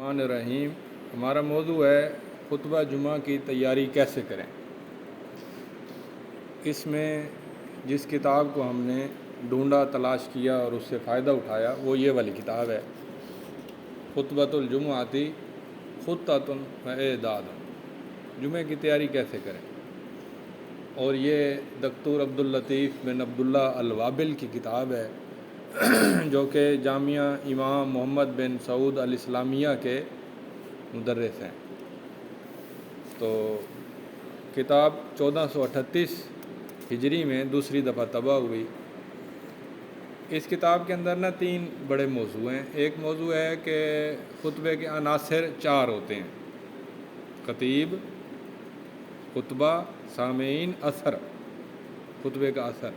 الرحمن الرحیم۔ ہمارا موضوع ہے خطبہ جمعہ کی تیاری کیسے کریں۔ اس میں جس کتاب کو ہم نے ڈھونڈا، تلاش کیا اور اس سے فائدہ اٹھایا وہ یہ والی کتاب ہے، خطبۃ الجمعۃ خطۃ و اعداد، جمعے کی تیاری کیسے کریں۔ اور یہ دکتور عبداللطیف بن عبداللہ الوابل کی کتاب ہے جو کہ جامعہ امام محمد بن سعود الاسلامیہ کے مدرس ہیں۔ تو کتاب 1438 ہجری میں دوسری دفعہ طبع ہوئی۔ اس کتاب کے اندر 3 بڑے موضوع ہیں۔ ایک موضوع ہے کہ خطبے کے عناصر 4 ہوتے ہیں: خطیب، خطبہ، سامعین، اثر، خطبے کا اثر۔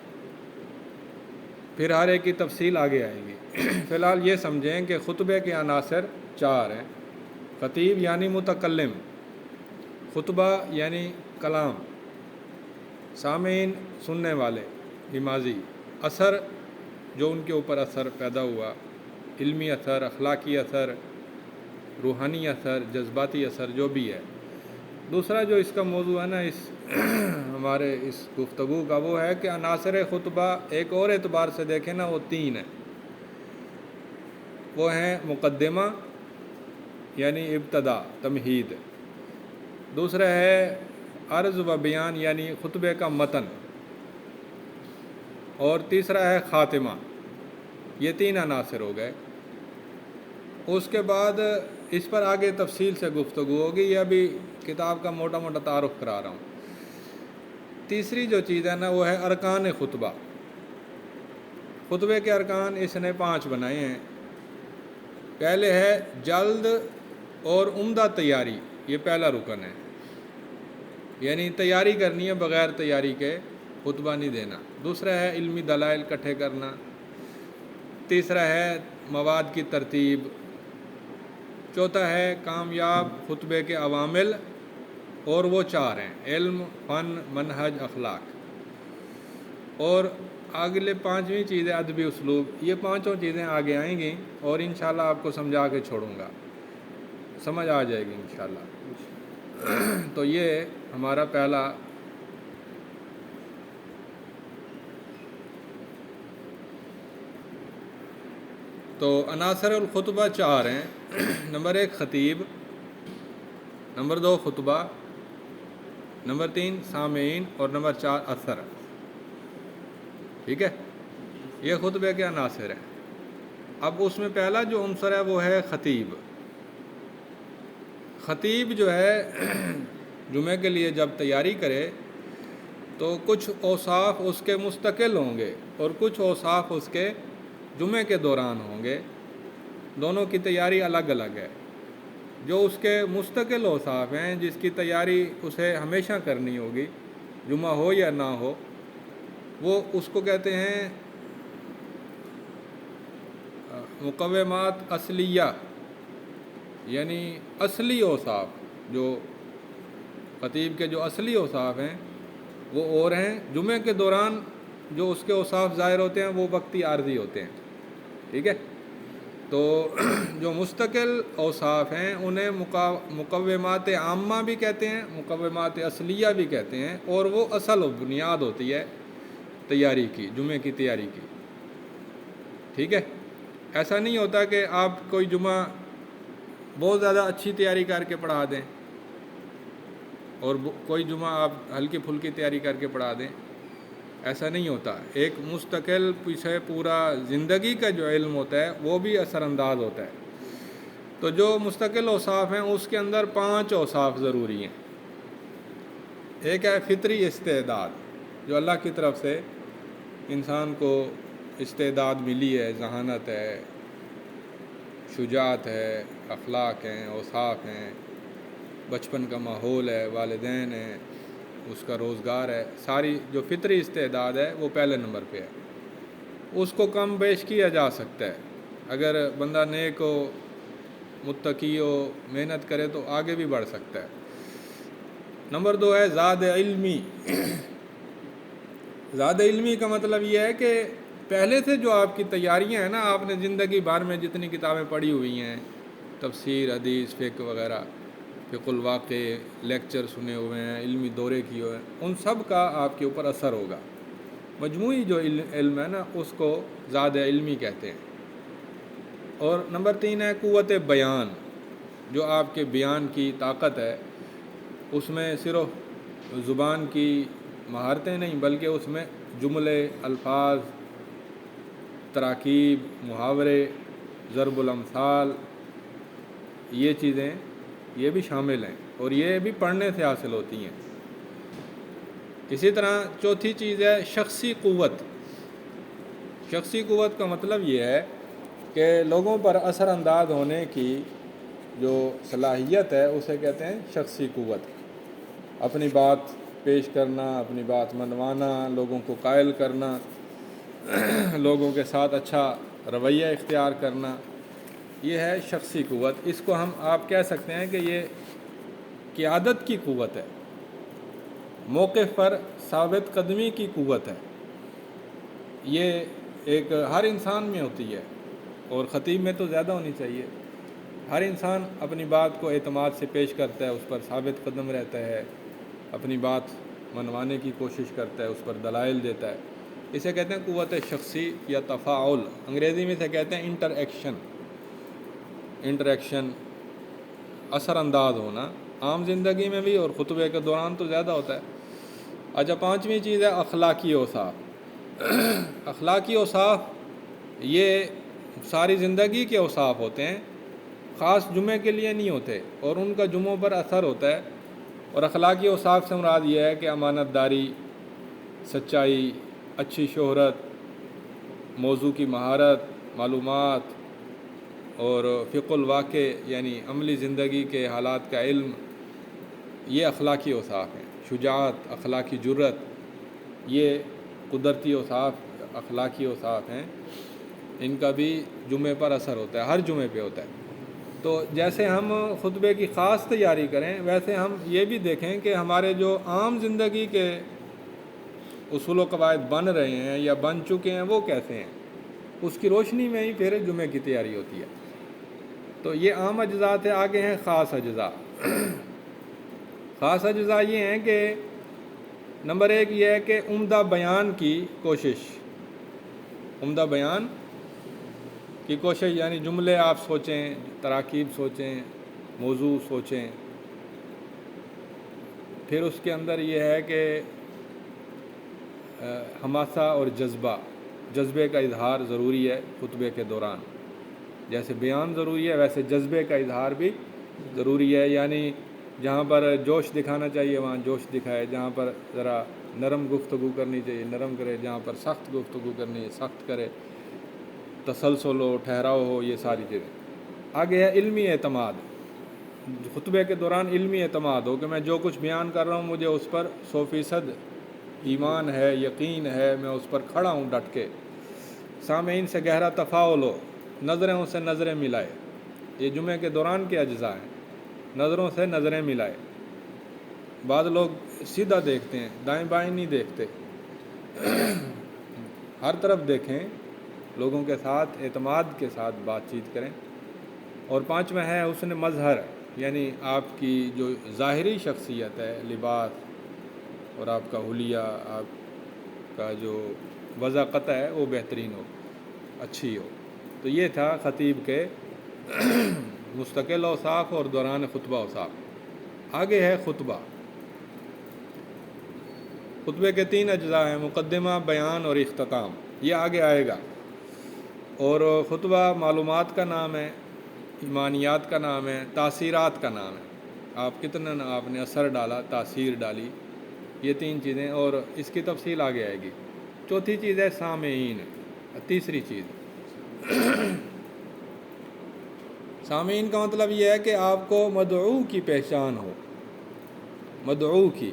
پھر ہر ایک کی تفصیل آگے آئے گی۔ فی الحال یہ سمجھیں کہ خطبے کے عناصر 4 ہیں: خطیب یعنی متکلم، خطبہ یعنی کلام، سامعین سننے والے نمازی، اثر جو ان کے اوپر اثر پیدا ہوا، علمی اثر، اخلاقی اثر، روحانی اثر، جذباتی اثر جو بھی ہے۔ دوسرا جو اس کا موضوع ہے نا اس ہمارے اس گفتگو کا، وہ ہے کہ عناصر خطبہ ایک اور اعتبار سے دیکھیں نا وہ 3 ہیں۔ وہ ہیں مقدمہ یعنی ابتدا، تمہید، دوسرا ہے عرض و بیان یعنی خطبے کا متن، اور تیسرا ہے خاتمہ۔ یہ 3 عناصر ہو گئے۔ اس کے بعد اس پر آگے تفصیل سے گفتگو ہوگی، یہ ابھی کتاب کا موٹا موٹا تعارف کرا رہا ہوں۔ تیسری جو چیز ہے نا وہ ہے ارکان خطبہ۔ خطبے کے ارکان اس نے 5 بنائے ہیں۔ پہلے ہے جلد اور عمدہ تیاری، یہ پہلا رکن ہے، یعنی تیاری کرنی ہے، بغیر تیاری کے خطبہ نہیں دینا۔ دوسرا ہے علمی دلائل اکٹھے کرنا۔ تیسرا ہے مواد کی ترتیب۔ چوتھا ہے کامیاب خطبے کے عوامل، اور وہ 4 ہیں: علم، فن، منہج، اخلاق۔ اور اگلے 5ویں چیز ہے ادبی اسلوب۔ یہ 5 چیزیں آگے آئیں گی اور انشاءاللہ آپ کو سمجھا کے چھوڑوں گا، سمجھ آ جائے گی انشاءاللہ۔ تو یہ ہمارا پہلا تو عناصر الخطبہ 4 ہیں۔ نمبر 1 خطیب، نمبر 2 خطبہ، نمبر 3 سامعین، اور نمبر 4 اثر۔ ٹھیک ہے، یہ خطبے کے عناصر ہیں۔ اب اس میں پہلا جو عنصر ہے وہ ہے خطیب۔ خطیب جو ہے جمعے کے لیے جب تیاری کرے تو کچھ اوصاف اس کے مستقل ہوں گے اور کچھ اوصاف اس کے جمعے کے دوران ہوں گے۔ دونوں کی تیاری الگ الگ ہے۔ جو اس کے مستقل اوصاف ہیں، جس کی تیاری اسے ہمیشہ کرنی ہوگی، جمعہ ہو یا نہ ہو، وہ اس کو کہتے ہیں مقومات اصلیہ، یعنی اصلی اوصاف۔ جو خطیب کے جو اصلی اوصاف ہیں وہ اور ہیں۔ جمعے کے دوران جو اس کے اوصاف ظاہر ہوتے ہیں وہ وقتی عارضی ہوتے ہیں۔ ٹھیک ہے، تو جو مستقل اوصاف ہیں انہیں مقومات عامہ بھی کہتے ہیں، مقومات اصلیہ بھی کہتے ہیں، اور وہ اصل و بنیاد ہوتی ہے تیاری کی، جمعے کی تیاری کی۔ ٹھیک ہے، ایسا نہیں ہوتا کہ آپ کوئی جمعہ بہت زیادہ اچھی تیاری کر کے پڑھا دیں اور کوئی جمعہ آپ ہلکی پھلکی تیاری کر کے پڑھا دیں، ایسا نہیں ہوتا۔ ایک مستقل پیچھے پورا زندگی کا جو علم ہوتا ہے وہ بھی اثر انداز ہوتا ہے۔ تو جو مستقل اوصاف ہیں اس کے اندر 5 اوصاف ضروری ہیں۔ ایک ہے فطری استعداد، جو اللہ کی طرف سے انسان کو استعداد ملی ہے، ذہانت ہے، شجاعت ہے، اخلاق ہیں، اوصاف ہیں، بچپن کا ماحول ہے، والدین ہیں، اس کا روزگار ہے، ساری جو فطری استعداد ہے وہ پہلے نمبر پہ ہے۔ اس کو کم بیش کیا جا سکتا ہے، اگر بندہ نیک ہو، متقی ہو، محنت کرے تو آگے بھی بڑھ سکتا ہے۔ نمبر 2 ہے زاد علمی۔ زاد علمی کا مطلب یہ ہے کہ پہلے سے جو آپ کی تیاریاں ہیں نا، آپ نے زندگی بھر میں جتنی کتابیں پڑھی ہوئی ہیں، تفسیر، حدیث، فقہ وغیرہ، فقہ الواقع، لیکچر سنے ہوئے ہیں، علمی دورے کیے ہوئے ہیں، ان سب کا آپ کے اوپر اثر ہوگا۔ مجموعی جو علم ہے نا اس کو زیادہ علمی کہتے ہیں۔ اور نمبر 3 ہے قوت بیان، جو آپ کے بیان کی طاقت ہے، اس میں صرف زبان کی مہارتیں نہیں بلکہ اس میں جملے، الفاظ، تراکیب، محاورے، ضرب الامثال، یہ چیزیں یہ بھی شامل ہیں اور یہ بھی پڑھنے سے حاصل ہوتی ہیں۔ اسی طرح چوتھی چیز ہے شخصی قوت۔ شخصی قوت کا مطلب یہ ہے کہ لوگوں پر اثر انداز ہونے کی جو صلاحیت ہے اسے کہتے ہیں شخصی قوت۔ اپنی بات پیش کرنا، اپنی بات منوانا، لوگوں کو قائل کرنا، لوگوں کے ساتھ اچھا رویہ اختیار کرنا، یہ ہے شخصی قوت۔ اس کو آپ کہہ سکتے ہیں کہ یہ قیادت کی قوت ہے، موقف پر ثابت قدمی کی قوت ہے۔ یہ ایک ہر انسان میں ہوتی ہے اور خطیب میں تو زیادہ ہونی چاہیے۔ ہر انسان اپنی بات کو اعتماد سے پیش کرتا ہے، اس پر ثابت قدم رہتا ہے، اپنی بات منوانے کی کوشش کرتا ہے، اس پر دلائل دیتا ہے۔ اسے کہتے ہیں قوت شخصی یا تفاعل، انگریزی میں اسے کہتے ہیں انٹریکشن، اثر انداز ہونا، عام زندگی میں بھی اور خطبے کے دوران تو زیادہ ہوتا ہے۔ اچھا، 5ویں چیز ہے اخلاقی اوصاف۔ اخلاقی اوصاف یہ ساری زندگی کے اوصاف ہوتے ہیں، خاص جمعے کے لیے نہیں ہوتے، اور ان کا جمعوں پر اثر ہوتا ہے۔ اور اخلاقی اوصاف سے مراد یہ ہے کہ امانت داری، سچائی، اچھی شہرت، موضوع کی مہارت، معلومات، اور فقہ الواقع یعنی عملی زندگی کے حالات کا علم، یہ اخلاقی اوصاف ہیں۔ شجاعت، اخلاقی جرت، یہ قدرتی اوصاف اخلاقی اوصاف ہیں، ان کا بھی جمعے پر اثر ہوتا ہے، ہر جمعے پہ ہوتا ہے۔ تو جیسے ہم خطبے کی خاص تیاری کریں ویسے ہم یہ بھی دیکھیں کہ ہمارے جو عام زندگی کے اصول و قواعد بن رہے ہیں یا بن چکے ہیں وہ کیسے ہیں، اس کی روشنی میں ہی پھر جمعے کی تیاری ہوتی ہے۔ تو یہ عام اجزاء سے آگے ہیں خاص اجزاء۔ خاص اجزاء یہ ہیں کہ نمبر 1 یہ ہے کہ عمدہ بیان کی کوشش۔ عمدہ بیان کی کوشش یعنی جملے آپ سوچیں، تراکیب سوچیں، موضوع سوچیں۔ پھر اس کے اندر یہ ہے کہ حماسہ اور جذبے کا اظہار ضروری ہے خطبے کے دوران۔ جیسے بیان ضروری ہے ویسے جذبے کا اظہار بھی ضروری ہے، یعنی جہاں پر جوش دکھانا چاہیے وہاں جوش دکھائے، جہاں پر ذرا نرم گفتگو کرنی چاہیے نرم کرے، جہاں پر سخت گفتگو کرنی ہے سخت کرے، تسلسل ہو، ٹھہراؤ ہو، یہ ساری چیزیں۔ آگے ہے علمی اعتماد۔ خطبے کے دوران علمی اعتماد ہو کہ میں جو کچھ بیان کر رہا ہوں مجھے اس پر 100% ایمان ہے، یقین ہے، میں اس پر کھڑا ہوں ڈٹ کے۔ سامعین سے گہرا تفاعل ہو، نظریں ان سے نظریں ملائے۔ یہ جمعے کے دوران کے اجزاء ہیں، نظروں سے نظریں ملائے۔ بعض لوگ سیدھا دیکھتے ہیں، دائیں بائیں نہیں دیکھتے، ہر طرف دیکھیں، لوگوں کے ساتھ اعتماد کے ساتھ بات چیت کریں۔ اور 5واں ہے حسن مظہر، یعنی آپ کی جو ظاہری شخصیت ہے، لباس اور آپ کا حلیہ، آپ کا جو وضاقت ہے وہ بہترین ہو، اچھی ہو۔ تو یہ تھا خطیب کے مستقل اوصاف اور دوران خطبہ اوصاف۔ آگے ہے خطبہ۔ خطبے کے 3 اجزاء ہیں، مقدمہ، بیان اور اختتام، یہ آگے آئے گا۔ اور خطبہ معلومات کا نام ہے، ایمانیات کا نام ہے، تاثیرات کا نام ہے۔ آپ کتنا آپ نے اثر ڈالا، تاثیر ڈالی، یہ 3 چیزیں، اور اس کی تفصیل آگے آئے گی۔ چوتھی چیز ہے سامعین۔ تیسری چیز سامعین کا مطلب یہ ہے کہ آپ کو مدعو کی پہچان ہو، مدعو کی،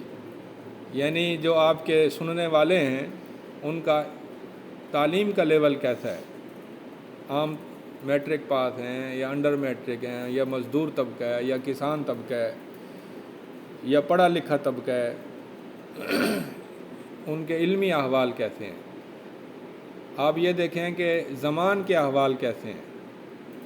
یعنی جو آپ کے سننے والے ہیں ان کا تعلیم کا لیول کیسا ہے، عام میٹرک پاس ہیں یا انڈر میٹرک ہیں یا مزدور طبقہ ہے یا کسان طبقہ ہے یا پڑھا لکھا طبقہ ہے، ان کے علمی احوال کیسے ہیں۔ آپ یہ دیکھیں کہ زمان کے احوال کیسے ہیں،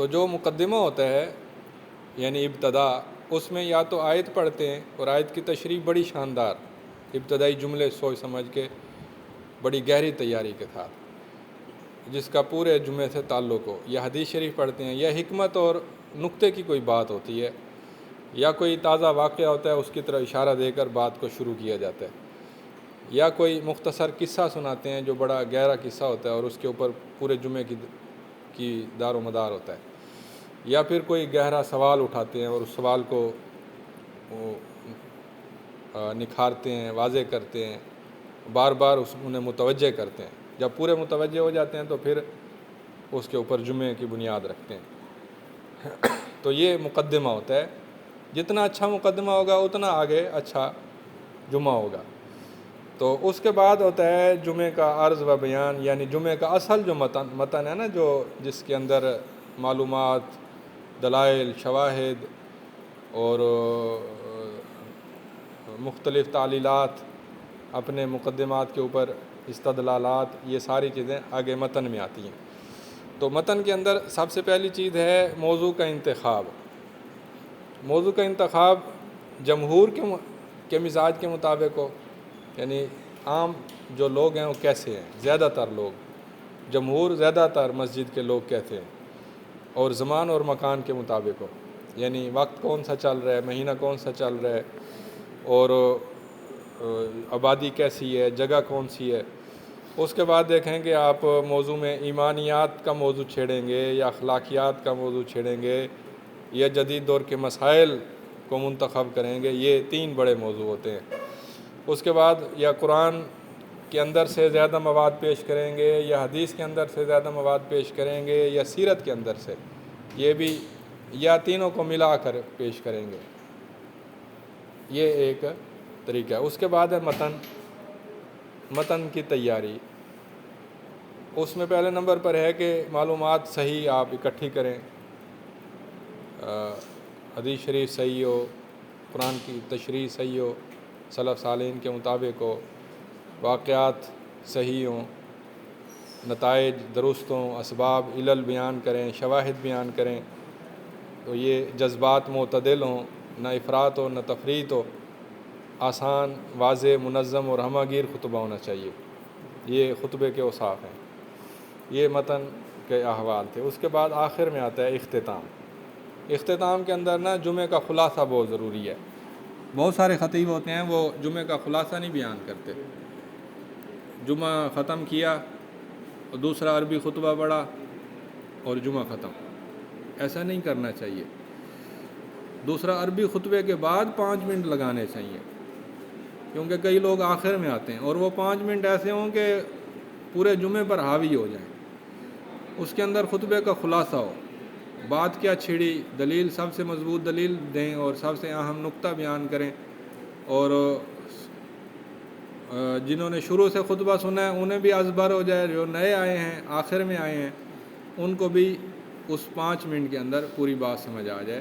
تو جو مقدمہ ہوتا ہے یعنی ابتدا، اس میں یا تو آیت پڑھتے ہیں اور آیت کی تشریح بڑی شاندار ابتدائی جملے سوچ سمجھ کے بڑی گہری تیاری کے ساتھ جس کا پورے جمعے سے تعلق ہو، یا حدیث شریف پڑھتے ہیں، یا حکمت اور نقطے کی کوئی بات ہوتی ہے، یا کوئی تازہ واقعہ ہوتا ہے اس کی طرف اشارہ دے کر بات کو شروع کیا جاتا ہے، یا کوئی مختصر قصہ سناتے ہیں جو بڑا گہرا قصہ ہوتا ہے اور اس کے اوپر پورے جمعے کی دار و مدار ہوتا ہے، یا پھر کوئی گہرا سوال اٹھاتے ہیں اور اس سوال کو نکھارتے ہیں، واضح کرتے ہیں، بار بار انہیں متوجہ کرتے ہیں۔ جب پورے متوجہ ہو جاتے ہیں تو پھر اس کے اوپر جمعے کی بنیاد رکھتے ہیں۔ تو یہ مقدمہ ہوتا ہے، جتنا اچھا مقدمہ ہوگا اتنا آگے اچھا جمعہ ہوگا۔ تو اس کے بعد ہوتا ہے جمعے کا عرض و بیان، یعنی جمعے کا اصل جو متن ہے نا، جو جس کے اندر معلومات، دلائل، شواہد اور مختلف تعلیلات، اپنے مقدمات کے اوپر استدلالات، یہ ساری چیزیں آگے متن میں آتی ہیں۔ تو متن کے اندر سب سے پہلی چیز ہے موضوع کا انتخاب۔ موضوع کا انتخاب جمہور کے مزاج کے مطابق ہو، یعنی عام جو لوگ ہیں وہ کیسے ہیں، زیادہ تر لوگ، جمہور زیادہ تر مسجد کے لوگ کیسے ہیں، اور زمان اور مکان کے مطابق ہو، یعنی وقت کون سا چل رہا ہے، مہینہ کون سا چل رہا ہے، اور آبادی کیسی ہے، جگہ کون سی ہے۔ اس کے بعد دیکھیں کہ آپ موضوع میں ایمانیات کا موضوع چھیڑیں گے، یا اخلاقیات کا موضوع چھیڑیں گے، یا جدید دور کے مسائل کو منتخب کریں گے۔ یہ 3 بڑے موضوع ہوتے ہیں۔ اس کے بعد یا قرآن کے اندر سے زیادہ مواد پیش کریں گے، یا حدیث کے اندر سے زیادہ مواد پیش کریں گے، یا سیرت کے اندر سے، یہ بھی، یا تینوں کو ملا کر پیش کریں گے۔ یہ ایک طریقہ ہے۔ اس کے بعد ہے متن کی تیاری۔ اس میں پہلے نمبر پر ہے کہ معلومات صحیح آپ اکٹھی کریں، حدیث شریف صحیح ہو، قرآن کی تشریح صحیح ہو، سلف صالحین کے مطابق ہو، واقعات صحیح ہوں، نتائج درست ہوں، اسباب علل بیان کریں، شواہد بیان کریں، تو یہ جذبات معتدل ہوں، نہ افراط ہو نہ تفریط ہو، آسان، واضح، منظم اور ہمہ گیر خطبہ ہونا چاہیے۔ یہ خطبے کے اوصاف ہیں۔ یہ متن کے احوال تھے۔ اس کے بعد آخر میں آتا ہے اختتام۔ اختتام کے اندر نا جمعے کا خلاصہ بہت ضروری ہے۔ بہت سارے خطیب ہوتے ہیں وہ جمعے کا خلاصہ نہیں بیان کرتے، جمعہ ختم کیا اور دوسرا عربی خطبہ پڑھا اور جمعہ ختم۔ ایسا نہیں کرنا چاہیے۔ دوسرا عربی خطبے کے بعد 5 منٹ لگانے چاہیے، کیونکہ کئی لوگ آخر میں آتے ہیں اور وہ 5 منٹ ایسے ہوں کہ پورے جمعے پر حاوی ہو جائیں۔ اس کے اندر خطبے کا خلاصہ ہو، بات کیا چھڑی، دلیل، سب سے مضبوط دلیل دیں اور سب سے اہم نقطہ بیان کریں، اور جنہوں نے شروع سے خطبہ سنا ہے انہیں بھی ازبر ہو جائے، جو نئے آئے ہیں آخر میں آئے ہیں ان کو بھی اس 5 منٹ کے اندر پوری بات سمجھ آ جائے۔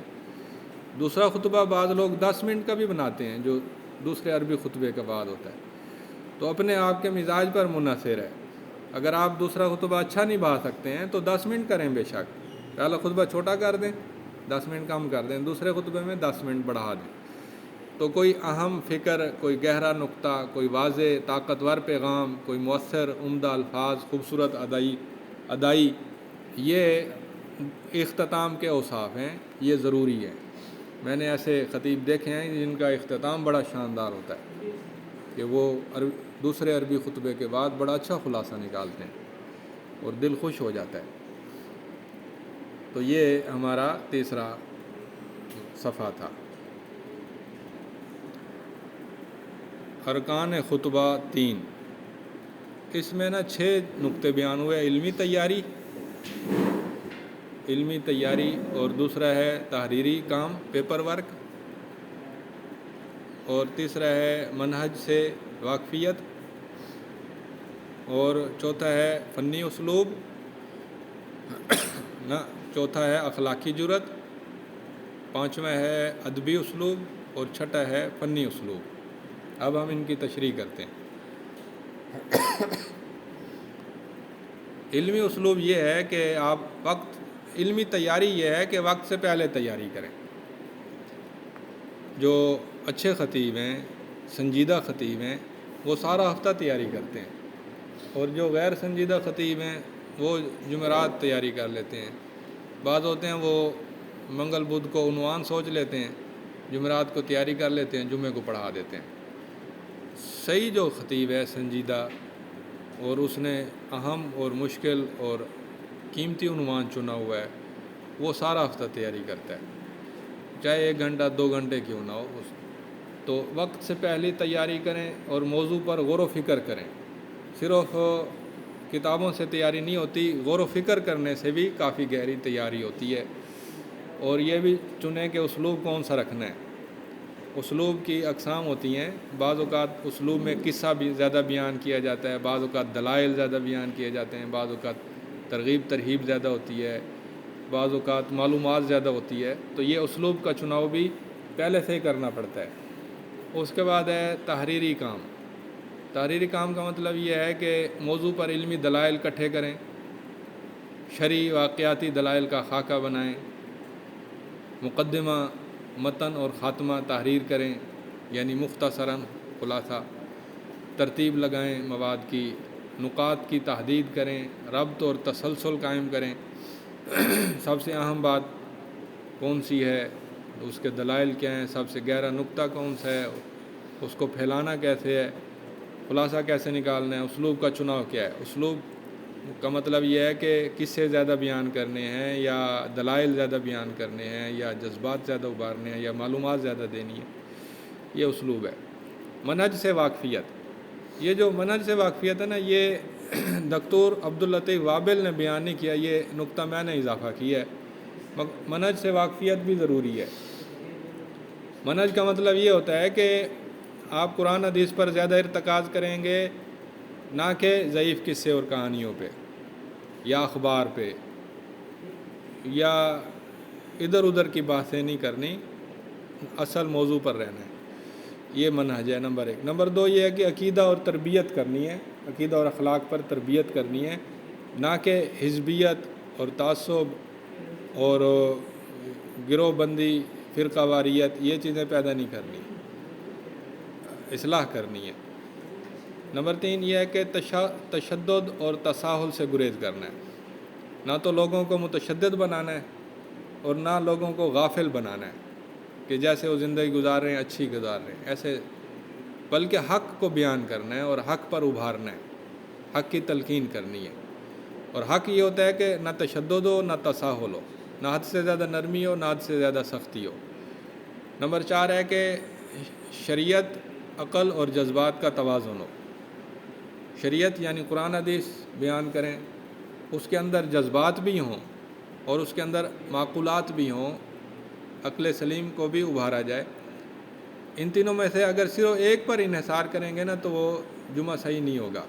دوسرا خطبہ بعض لوگ 10 منٹ کا بھی بناتے ہیں جو دوسرے عربی خطبے کے بعد ہوتا ہے، تو اپنے آپ کے مزاج پر منحصر ہے۔ اگر آپ دوسرا خطبہ اچھا نبھا سکتے ہیں تو 10 منٹ کریں، بے شک پہلا خطبہ چھوٹا کر دیں، 10 منٹ کم کر دیں، دوسرے خطبے میں 10 منٹ بڑھا دیں۔ تو کوئی اہم فکر، کوئی گہرا نقطہ، کوئی واضح طاقتور پیغام، کوئی مؤثر عمدہ الفاظ، خوبصورت ادائی، یہ اختتام کے اوصاف ہیں، یہ ضروری ہے۔ میں نے ایسے خطیب دیکھے ہیں جن کا اختتام بڑا شاندار ہوتا ہے کہ وہ دوسرے عربی خطبے کے بعد بڑا اچھا خلاصہ نکالتے ہیں اور دل خوش ہو جاتا ہے۔ تو یہ ہمارا تیسرا صفحہ تھا۔ ارکان خطبہ 3، اس میں 6 نقطے بیان ہوئے۔ علمی تیاری، اور دوسرا ہے تحریری کام، پیپر ورک، اور تیسرا ہے منہج سے واقفیت، اور چوتھا ہے فنی اسلوب، چوتھا ہے اخلاقی جرات، پانچواں ہے ادبی اسلوب، اور چھٹا ہے فنی اسلوب۔ اب ہم ان کی تشریح کرتے ہیں۔ علمی اسلوب یہ ہے کہ آپ وقت علمی تیاری یہ ہے کہ وقت سے پہلے تیاری کریں۔ جو اچھے خطیب ہیں، سنجیدہ خطیب ہیں، وہ سارا ہفتہ تیاری کرتے ہیں، اور جو غیر سنجیدہ خطیب ہیں وہ جمعرات تیاری کر لیتے ہیں۔ بعض ہوتے ہیں وہ منگل بدھ کو عنوان سوچ لیتے ہیں، جمعرات کو تیاری کر لیتے ہیں، جمعے کو پڑھا دیتے ہیں۔ صحیح جو خطیب ہے سنجیدہ، اور اس نے اہم اور مشکل اور قیمتی عنوان چنا ہوا ہے، وہ سارا ہفتہ تیاری کرتا ہے، چاہے 1 گھنٹہ 2 گھنٹے کیوں نہ ہو۔ تو وقت سے پہلے تیاری کریں اور موضوع پر غور و فکر کریں۔ صرف کتابوں سے تیاری نہیں ہوتی، غور و فکر کرنے سے بھی کافی گہری تیاری ہوتی ہے۔ اور یہ بھی چنیں کہ اسلوب کون سا رکھنا ہے۔ اسلوب کی اقسام ہوتی ہیں، بعض اوقات اسلوب میں قصہ بھی زیادہ بیان کیا جاتا ہے، بعض اوقات دلائل زیادہ بیان کیے جاتے ہیں، بعض اوقات ترغیب ترہیب زیادہ ہوتی ہے، بعض اوقات معلومات زیادہ ہوتی ہے۔ تو یہ اسلوب کا چناؤ بھی پہلے سے ہی کرنا پڑتا ہے۔ اس کے بعد ہے تحریری کام۔ تحریری کام کا مطلب یہ ہے کہ موضوع پر علمی دلائل اکٹھے کریں، شرعی واقعاتی دلائل کا خاکہ بنائیں، مقدمہ، متن اور خاتمہ تحریر کریں، یعنی مختصراً خلاصہ، ترتیب لگائیں مواد کی، نقاط کی تحدید کریں، ربط اور تسلسل قائم کریں، سب سے اہم بات کون سی ہے، اس کے دلائل کیا ہیں، سب سے گہرا نقطہ کون سا ہے، اس کو پھیلانا کیسے ہے، خلاصہ کیسے نکالنا ہے، اسلوب کا چناؤ کیا ہے۔ اسلوب کا مطلب یہ ہے کہ کس سے زیادہ بیان کرنے ہیں، یا دلائل زیادہ بیان کرنے ہیں، یا جذبات زیادہ ابھارنے ہیں، یا معلومات زیادہ دینی ہے، یہ اسلوب ہے۔ منہج سے واقفیت، یہ جو منہج سے واقفیت ہے نا، یہ دکتور عبداللطیف وابل نے بیان نہیں کیا، یہ نقطہ میں نے اضافہ کیا ہے۔ منہج سے واقفیت بھی ضروری ہے۔ منہج کا مطلب یہ ہوتا ہے کہ آپ قرآن حدیث پر زیادہ ارتکاز کریں گے، نہ کہ ضعیف قصے اور کہانیوں پہ، یا اخبار پہ، یا ادھر ادھر کی باتیں نہیں کرنی، اصل موضوع پر رہنا ہے۔ یہ منہج ہے نمبر 1۔ نمبر 2 یہ ہے کہ عقیدہ اور تربیت کرنی ہے، عقیدہ اور اخلاق پر تربیت کرنی ہے، نہ کہ حزبیت اور تعصب اور گروہ بندی، فرقہ واریت، یہ چیزیں پیدا نہیں کرنی، اصلاح کرنی ہے۔ نمبر 3 یہ ہے کہ تشدد اور تساہل سے گریز کرنا ہے، نہ تو لوگوں کو متشدد بنانا ہے اور نہ لوگوں کو غافل بنانا ہے کہ جیسے وہ زندگی گزار رہے ہیں اچھی گزار رہے ہیں، ایسے، بلکہ حق کو بیان کرنا ہے اور حق پر ابھارنا ہے، حق کی تلقین کرنی ہے۔ اور حق یہ ہوتا ہے کہ نہ تشدد ہو، نہ تساہل ہو، نہ حد سے زیادہ نرمی ہو، نہ حد سے زیادہ سختی ہو۔ نمبر 4 ہے کہ شریعت، عقل اور جذبات کا توازن ہو۔ شریعت یعنی قرآن حدیث بیان کریں، اس کے اندر جذبات بھی ہوں اور اس کے اندر معقولات بھی ہوں، عقل سلیم کو بھی ابھارا جائے۔ ان تینوں میں سے اگر صرف ایک پر انحصار کریں گے نا تو وہ جمعہ صحیح نہیں ہوگا۔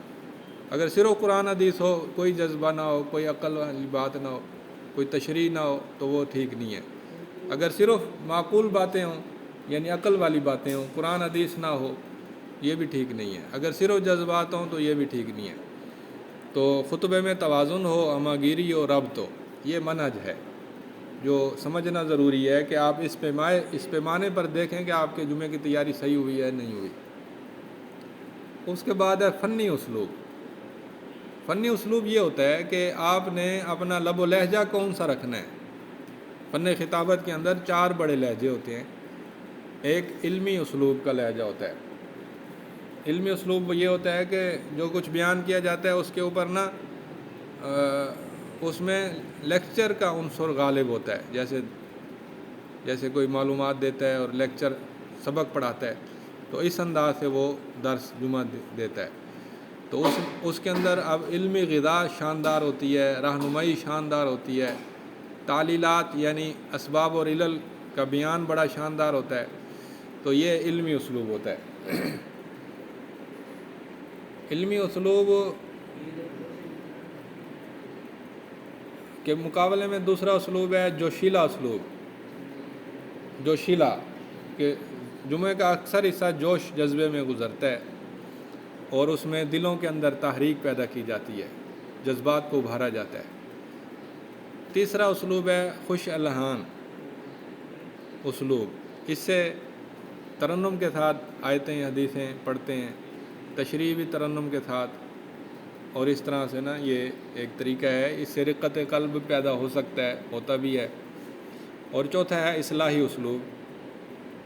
اگر صرف قرآن حدیث ہو، کوئی جذبہ نہ ہو، کوئی عقل والی بات نہ ہو، کوئی تشریح نہ ہو، تو وہ ٹھیک نہیں ہے۔ اگر صرف معقول باتیں ہوں، یعنی عقل والی باتیں ہوں، قرآن حدیث نہ ہو، یہ بھی ٹھیک نہیں ہے۔ اگر صرف جذبات ہوں تو یہ بھی ٹھیک نہیں ہے۔ تو خطبے میں توازن ہو، ہماگیری ہو، ربط ہو، یہ منہج ہے جو سمجھنا ضروری ہے کہ آپ اس پیمانے پر دیکھیں کہ آپ کے جمعے کی تیاری صحیح ہوئی ہے نہیں ہوئی۔ اس کے بعد ہے فنی اسلوب۔ فنی اسلوب یہ ہوتا ہے کہ آپ نے اپنا لب و لہجہ کون سا رکھنا ہے۔ فن خطابت کے اندر 4 بڑے لہجے ہوتے ہیں۔ ایک علمی اسلوب کا لہجہ ہوتا ہے۔ علمی اسلوب یہ ہوتا ہے کہ جو کچھ بیان کیا جاتا ہے اس کے اوپر نا اس میں لیکچر کا عنصر غالب ہوتا ہے، جیسے کوئی معلومات دیتا ہے اور لیکچر سبق پڑھاتا ہے، تو اس انداز سے وہ درس جمعہ دیتا ہے۔ تو اس کے اندر اب علمی غذا شاندار ہوتی ہے، رہنمائی شاندار ہوتی ہے، تعلیلات یعنی اسباب اور علل کا بیان بڑا شاندار ہوتا ہے۔ تو یہ علمی اسلوب ہوتا ہے۔ علمی اسلوب کے مقابلے میں دوسرا اسلوب ہے جوشیلا اسلوب۔ جوشیلا کہ جمعے کا اکثر حصہ جوش جذبے میں گزرتا ہے اور اس میں دلوں کے اندر تحریک پیدا کی جاتی ہے، جذبات کو ابھارا جاتا ہے۔ تیسرا اسلوب ہے خوش الہان اسلوب. اس سے ترنم کے ساتھ آیتیں حدیثیں پڑھتے ہیں، تشریح بھی ترنم کے ساتھ، اور اس طرح سے نا یہ ایک طریقہ ہے. اس سے رقت قلب پیدا ہو سکتا ہے، ہوتا بھی ہے. اور چوتھا ہے اصلاحی اسلوب.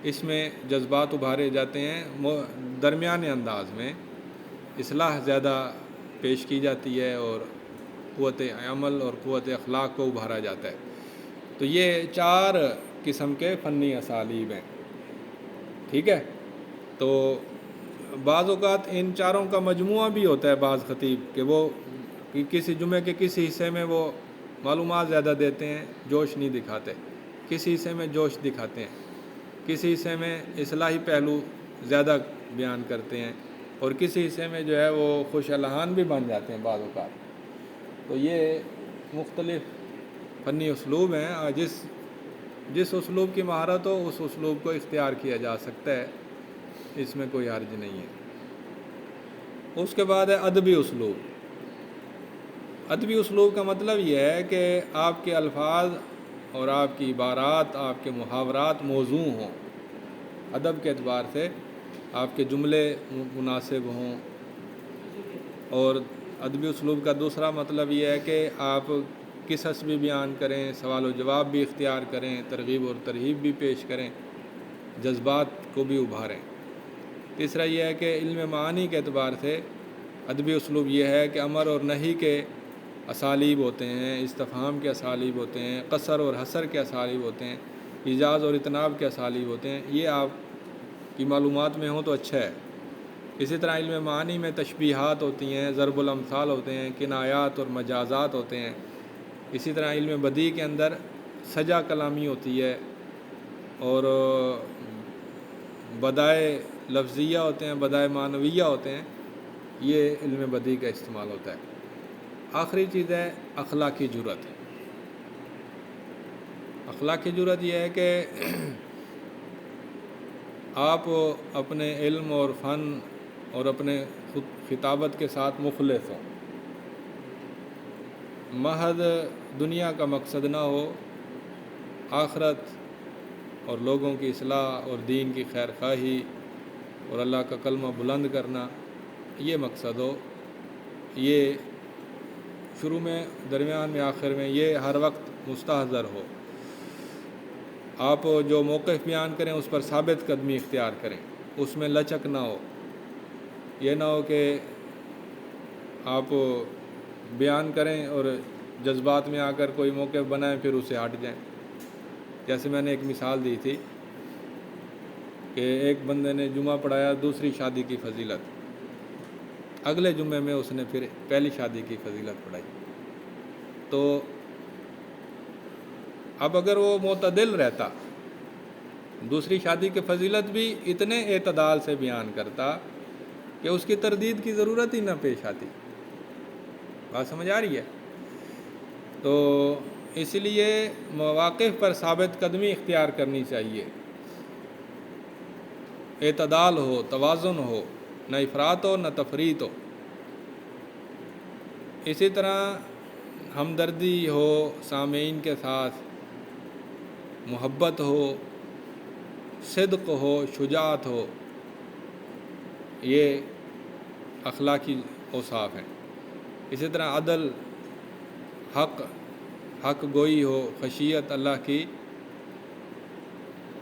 اس میں جذبات ابھارے جاتے ہیں، درمیانے انداز میں اصلاح زیادہ پیش کی جاتی ہے اور قوت عمل اور قوت اخلاق کو ابھارا جاتا ہے. تو یہ 4 قسم کے فنی اسالیب ہیں. ٹھیک ہے. تو بعض اوقات ان چاروں کا مجموعہ بھی ہوتا ہے بعض خطیب کہ وہ کسی جمعے کے کسی حصے میں وہ معلومات زیادہ دیتے ہیں، جوش نہیں دکھاتے، کسی حصے میں جوش دکھاتے ہیں، کسی حصے میں اصلاحی پہلو زیادہ بیان کرتے ہیں، اور کسی حصے میں جو ہے وہ خوش الہان بھی بن جاتے ہیں بعض اوقات. تو یہ مختلف فنی اسلوب ہیں. جس اسلوب کی مہارت ہو اس اسلوب کو اختیار کیا جا سکتا ہے، اس میں کوئی حرج نہیں ہے. اس کے بعد ہے ادبی اسلوب. ادبی اسلوب کا مطلب یہ ہے کہ آپ کے الفاظ اور آپ کی عبارات، آپ کے محاورات موزوں ہوں، ادب کے اعتبار سے آپ کے جملے مناسب ہوں. اور ادبی اسلوب کا دوسرا مطلب یہ ہے کہ آپ قصص بھی بیان کریں، سوال و جواب بھی اختیار کریں، ترغیب اور ترہیب بھی پیش کریں، جذبات کو بھی ابھاریں. تیسرا یہ ہے کہ علم معانی کے اعتبار سے ادبی اسلوب یہ ہے کہ امر اور نہی کے اسالیب ہوتے ہیں، استفہام کے اسالیب ہوتے ہیں، قصر اور حصر کے اسالیب ہوتے ہیں، ایجاز اور اطناب کے اسالیب ہوتے ہیں. یہ آپ کی معلومات میں ہوں تو اچھا ہے. اسی طرح علم معانی میں تشبیہات ہوتی ہیں، ضرب الامثال ہوتے ہیں، کنایات اور مجازات ہوتے ہیں. اسی طرح علم بدیع کے اندر سجا کلامی ہوتی ہے، اور بدائے لفظیہ ہوتے ہیں، بدائے معنویہ ہوتے ہیں. یہ علم بدیع کا استعمال ہوتا ہے. آخری چیز ہے اخلاقی جرات. اخلاقی جرات یہ ہے کہ آپ اپنے علم اور فن اور اپنے خطابت کے ساتھ مخلص ہوں، محض دنیا کا مقصد نہ ہو، آخرت اور لوگوں کی اصلاح اور دین کی خیر خواہی اور اللہ کا کلمہ بلند کرنا یہ مقصد ہو. یہ شروع میں، درمیان میں، آخر میں یہ ہر وقت مستحضر ہو. آپ جو موقف بیان کریں اس پر ثابت قدمی اختیار کریں، اس میں لچک نہ ہو. یہ نہ ہو کہ آپ بیان کریں اور جذبات میں آ کر کوئی موقف بنائیں پھر اسے ہٹ جائیں. جیسے میں نے ایک مثال دی تھی کہ ایک بندے نے جمعہ پڑھایا دوسری شادی کی فضیلت، اگلے جمعے میں اس نے پھر پہلی شادی کی فضیلت پڑھائی. تو اب اگر وہ معتدل رہتا، دوسری شادی کی فضیلت بھی اتنے اعتدال سے بیان کرتا کہ اس کی تردید کی ضرورت ہی نہ پیش آتی. بات سمجھ آ رہی ہے؟ تو اس لیے مواقف پر ثابت قدمی اختیار کرنی چاہیے، اعتدال ہو، توازن ہو، نہ افراط ہو نہ تفریط ہو. اسی طرح ہمدردی ہو سامعین کے ساتھ، محبت ہو، صدق ہو، شجاعت ہو. یہ اخلاقی اوصاف ہیں. اسی طرح عدل، حق گوئی ہو، خشیت اللہ کی،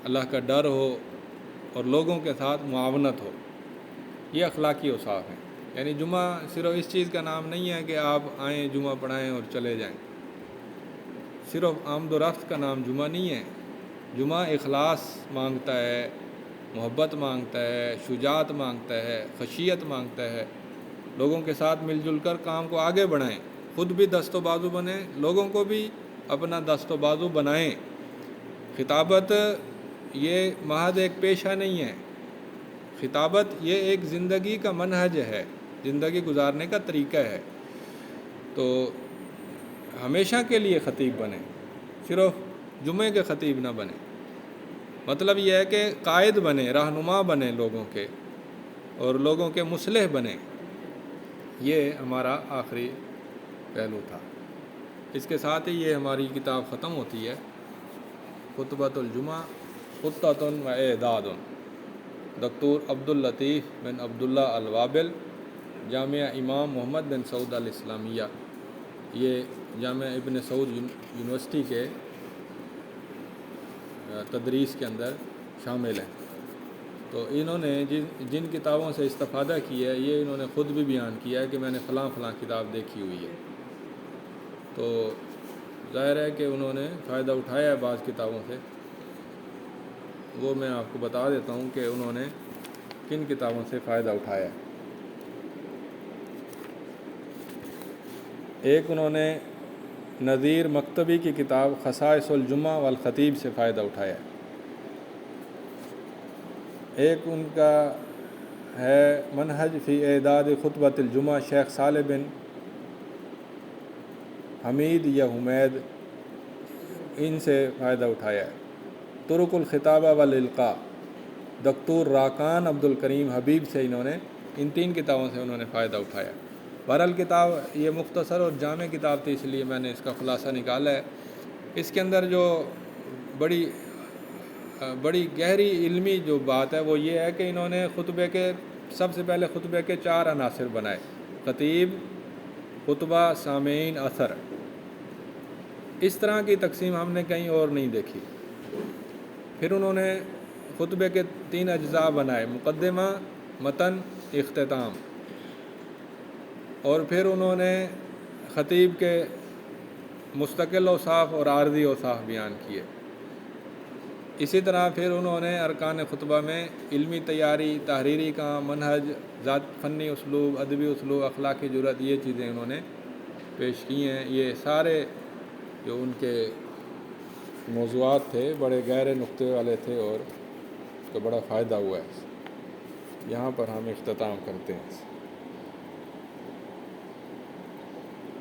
اللہ کا ڈر ہو، اور لوگوں کے ساتھ معاونت ہو. یہ اخلاقی اوصاف ہیں. یعنی جمعہ صرف اس چیز کا نام نہیں ہے کہ آپ آئیں جمعہ پڑھائیں اور چلے جائیں. صرف آمد و رفت کا نام جمعہ نہیں ہے. جمعہ اخلاص مانگتا ہے، محبت مانگتا ہے، شجاعت مانگتا ہے، خشیت مانگتا ہے. لوگوں کے ساتھ مل جل کر کام کو آگے بڑھائیں، خود بھی دست و بازو بنیں، لوگوں کو بھی اپنا دست و بازو بنائیں. خطابت یہ محض ایک پیشہ نہیں ہے، خطابت یہ ایک زندگی کا منہج ہے، زندگی گزارنے کا طریقہ ہے. تو ہمیشہ کے لیے خطیب بنیں، صرف جمعے کے خطیب نہ بنیں. مطلب یہ ہے کہ قائد بنیں، رہنما بنیں لوگوں کے، اور لوگوں کے مصلح بنیں. یہ ہمارا آخری پہلو تھا. اس کے ساتھ ہی یہ ہماری کتاب ختم ہوتی ہے، خطبۃ الجمعہ خطۃ و اعداد، دکتور عبداللطیف بن عبداللہ الوابل، جامعہ امام محمد بن سعود الاسلامیہ، یہ جامعہ ابن سعود یونیورسٹی کے تدریس کے اندر شامل ہیں۔ تو انہوں نے جن کتابوں سے استفادہ کیا ہے یہ انہوں نے خود بھی بیان کیا ہے کہ میں نے فلاں فلاں کتاب دیکھی ہوئی ہے۔ تو ظاہر ہے کہ انہوں نے فائدہ اٹھایا ہے بعض کتابوں سے، وہ میں آپ کو بتا دیتا ہوں کہ انہوں نے کن کتابوں سے فائدہ اٹھایا ہے۔ ایک انہوں نے نذیر مکتبی کی کتاب خصائص الجمعہ والخطیب سے فائدہ اٹھایا ہے۔ ایک ان کا ہے منہج فی اعداد خطبۃ الجمعہ، شیخ صالح بن حمید یا حمید، ان سے فائدہ اٹھایا ہے۔ طرق الخطابہ والالقاء، دکتور راکان عبدالکریم حبیب سے انہوں نے ان 3 کتابوں سے انہوں نے فائدہ اٹھایا۔ بہرحال کتاب یہ مختصر اور جامع کتاب تھی، اس لیے میں نے اس کا خلاصہ نکالا ہے۔ اس کے اندر جو بڑی گہری علمی جو بات ہے وہ یہ ہے کہ انہوں نے خطبے کے سب سے پہلے خطبے کے 4 عناصر بنائے: خطیب، خطبہ، سامعین، اثر۔ اس طرح کی تقسیم ہم نے کہیں اور نہیں دیکھی۔ پھر انہوں نے خطبے کے 3 اجزاء بنائے: مقدمہ، متن، اختتام۔ اور پھر انہوں نے خطیب کے مستقل اوصاف اور عارضی اوصاف بیان کیے۔ اسی طرح پھر انہوں نے ارکان خطبہ میں علمی تیاری، تحریری کام، منہج، ذات، فنی اسلوب، ادبی اسلوب، اخلاقی جرات، یہ چیزیں انہوں نے پیش کی ہیں۔ یہ سارے جو ان کے موضوعات تھے بڑے گہرے نقطے والے تھے اور اس کو بڑا فائدہ ہوا ہے۔ یہاں پر ہم اختتام کرتے ہیں۔